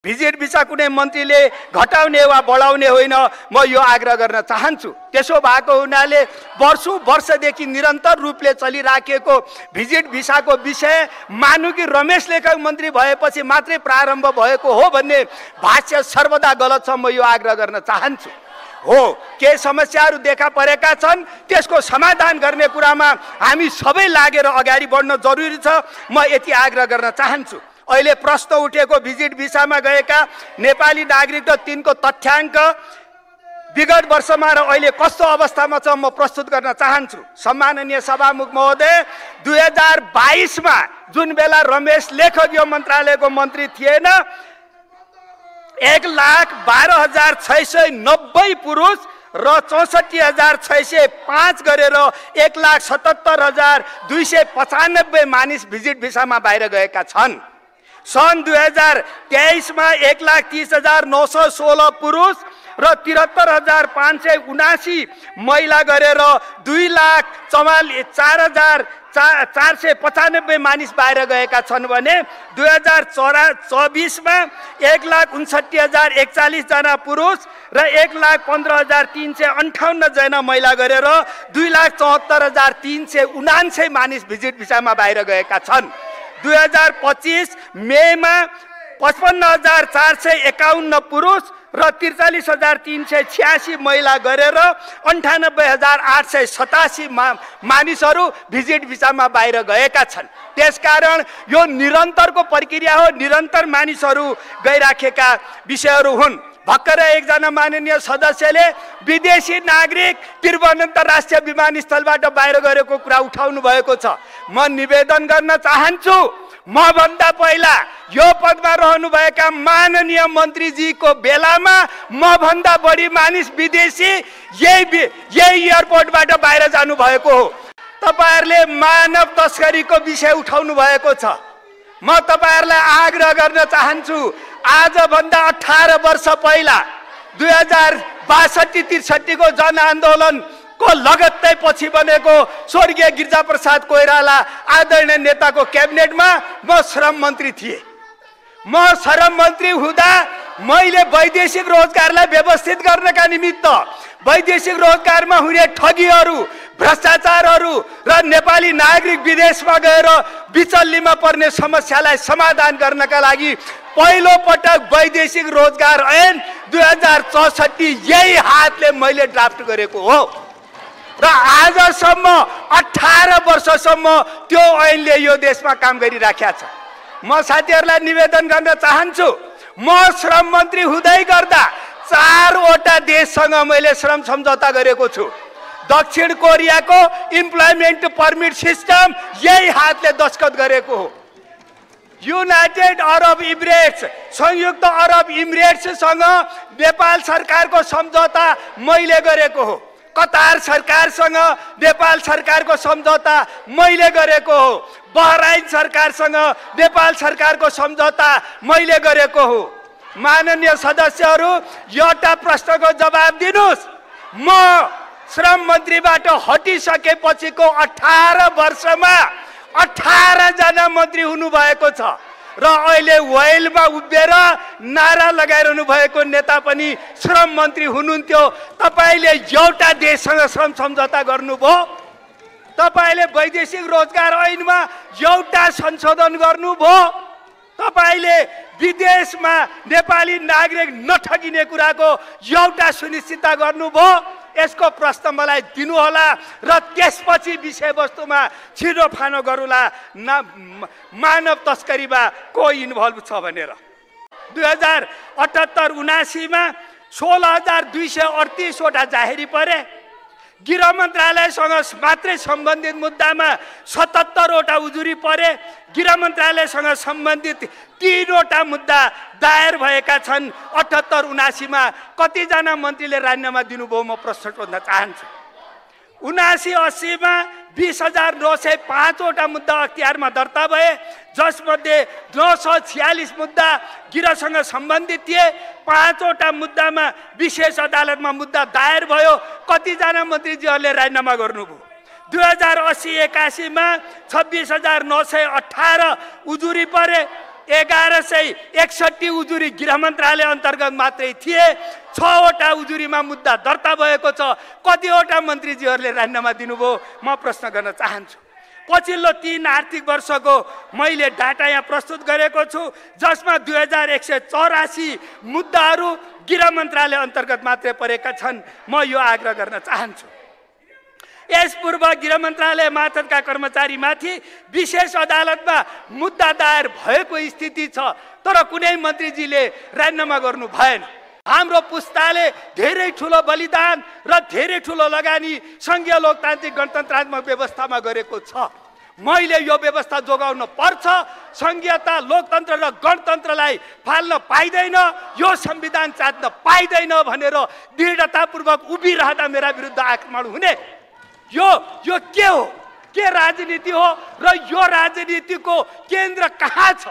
Visit visa कुनै मन्त्रीले घटाउने वा बढाउने होइन, म यो आग्रह गर्न चाहन्छु। त्यसो भएको हुनाले वर्षदेखि निरन्तर रूपले चलिराखेको भिजिट भिसाको विषय मानु कि रमेश लेखक मन्त्री भएपछि मात्रै प्रारम्भ भएको हो भन्ने भाष्य सर्वदा गलत छ। म यो आग्रह गर्न चाहन्छु। हो, के समस्याहरू देखा परेका छन्, त्यसको समाधान गर्ने कुरामा हामी सबै लागेर अगाडि बढ्न जरुरी छ। म यति आग्रह गर्न चाहन्छु। अहिले प्रश्न उठेको भिजिट भिसामा गएका नेपाली नागरिक र तिनको तथ्याङ्क विगत वर्षमा र अहिले कस्तो अवस्थामा छ म प्रस्तुत गर्न चाहन्छु। सम्माननीय सभामुख महोदय, 2022 मा जुन बेला रमेश लेखक यो मन्त्रालयको मन्त्री थिएन, 1,12,690 पुरुष र 64,605 गरेर 1,77,295 मानिस भिजिट भिसामा बाहिर गएका छन्। सन् 2023 मा 1,30,916 पुरुष र 73,579 महिला गरेर 2,44,495 मानिस बाहिर गएका छन् भने 2024 मा 1,59,041 जना पुरुष र 1,15,358 जना महिला गरेर 2,74,379 मानिस भिजिट भिसामा बाहिर गएका छन्। 2025 मेमा 55,451 पुरुष र 43,386 महिला गरेर 98,887 मानिसहरू भिजिट भिसामा बाहिर गएका छन्। त्यसकारण यो निरन्तरको प्रक्रिया हो, निरन्तर मानिसहरू गइराखेका विषयहरू हुन्। भर्खरै एकजना माननीय सदस्यले विदेशी नागरिक त्रिभुवन राष्ट्रिय विमानस्थलबाट बाहिर गरेको कुरा उठाउनु भएको छ। म निवेदन गर्न चाहन्छु, म भन्दा पहिला यो पदमा रहनुभएका माननीय मन्त्रीजीको बेलामा म भन्दा बढी मानिस विदेशी यही एयरपोर्टबाट बाहिर जानु भएको हो। तपाईहरुले मानव तस्करीको विषय उठाउनु भएको छ। म तपाईहरुलाई आग्रह गर्न चाहन्छु, आज भन्दा 18 वर्ष पहिला 2062-63 को जनआन्दोलन को लगत्तै पछि बनेको स्वर्गीय गिरिजाप्रसाद कोइराला आदरणीय नेताको क्याबिनेटमा म श्रम मन्त्री थिए। म श्रम मन्त्री हुँदा मैले वैदेशिक रोजगारलाई व्यवस्थित गर्नका निमित्त वैदेशिक रोजगारमा हुने ठगीहरू, भ्रष्टाचारहरू र नेपाली नागरिक विदेशमा गएर बिचल्लीमा पर्ने समस्यालाई समाधान गर्नका लागि पहिलो पटक वैदेशिक रोजगार ऐन 2064 यही हातले मैले ड्राफ्ट गरेको हो र आजसम्म 18 वर्षसम्म त्यो ऐनले यो देशमा काम गरिराखेको छ। म साथीहरूलाई निवेदन गर्न चाहन्छु, म श्रम मन्त्री हुँदै गर्दा 4 वटा देशसँग मैले श्रम सम्झौता गरेको छु। दक्षिण कोरियाको इम्प्लोइमेन्ट परमिट सिस्टम यही हातले दस्तखत गरेको हो। युनाइटेड अरब इमिरेट्स, संयुक्त अरब इमिरेट्ससँग नेपाल सरकारको सम्झौता मैले गरेको हो। कतार सरकारसँग नेपाल सरकारको सम्झौता मैले गरेको हो। बहराइन सरकारसँग नेपाल सरकारको सम्झौता मैले गरेको हो। माननीय सदस्यहरू, एउटा प्रश्नको जवाब दिनुस्, म श्रम मन्त्रीबाट हटिसकेपछिको 18 वर्षमा 18 जना मन्त्री हुनुभएको छ र अहिले वेलमा उभिएर नारा लगाइरहनु भएको नेता पनि श्रम मन्त्री हुनुहुन्थ्यो। तपाईले एउटा देशसँग श्रम सम्झौता गर्नुभयो, तपाईले वैदेशिक रोजगार ऐनमा एउटा संशोधन गर्नुभयो, तपाईले विदेशमा नेपाली नागरिक नठगिने कुराको एउटा सुनिश्चितता गर्नुभयो। यसको प्रश्न मलाई दिनुहोला र त्यसपछि विषयवस्तुमा छिरोफानो गरौँला मानव तस्करीमा को इन्भल्भ छ भनेर। 2078-79 मा 16,238 वटा जाहेरी परे। गृह मन्त्रालयसँग मात्रै सम्बन्धित मुद्दामा 77 वटा उजुरी परे। गृह मन्त्रालयसँग सम्बन्धित 3 वटा मुद्दा दायर भएका छन्। 78-79 मा कतिजना मन्त्रीले राजीनामा दिनुभयो म प्रश्न सोध्न चाहन्छु। 79-80 मा 20,905 वटा मुद्दा अख्तियारमा दर्ता भए, जसमध्ये 946 मुद्दा गृहसँग सम्बन्धित थिए। 5 वटा मुद्दामा विशेष अदालतमा मुद्दा दायर भयो। कतिजना मन्त्रीजीहरूले राजीनामा गर्नुभयो। 2080-81 मा 26,918 उजुरी परे। 1161 उजुरी गृह मन्त्रालय अन्तर्गत मात्रै थिए। 6वटा उजुरीमा मुद्दा दर्ता भएको छ। कतिवटा मन्त्रीजीहरूले राजीनामा दिनुभयो म प्रश्न गर्न चाहन्छु। पछिल्लो 3 आर्थिक वर्षको मैले डाटा यहाँ प्रस्तुत गरेको छु, जसमा 2184 मुद्दाहरू गृह मन्त्रालय अन्तर्गत मात्रै परेका छन्। म यो आग्रह गर्न चाहन्छु। यस पूर्व गृह मन्त्रालय मातहतका कर्मचारीमाथि विशेष अदालतमा मुद्दा दायर भएको स्थिति छ, तर कुनै मन्त्रीजीले राजीनामा गर्नु भएन। हाम्रो पुस्ताले धेरै ठुलो बलिदान र धेरै ठुलो लगानी संघीय लोकतान्त्रिक गणतन्त्रात्मक व्यवस्थामा गरेको छ। मैले यो व्यवस्था जोगाउन पर्छ। संघीयता, लोकतन्त्र र गणतन्त्रलाई फाल्न पाइँदैन, यो संविधान चाट्न पाइँदैन भनेर दृढतापूर्वक उभिरहँदा मेरा विरुद्ध आक्रमण हुने, यो के हो? के राजनीति हो? र यो राजनीतिको केन्द्र कहाँ छ?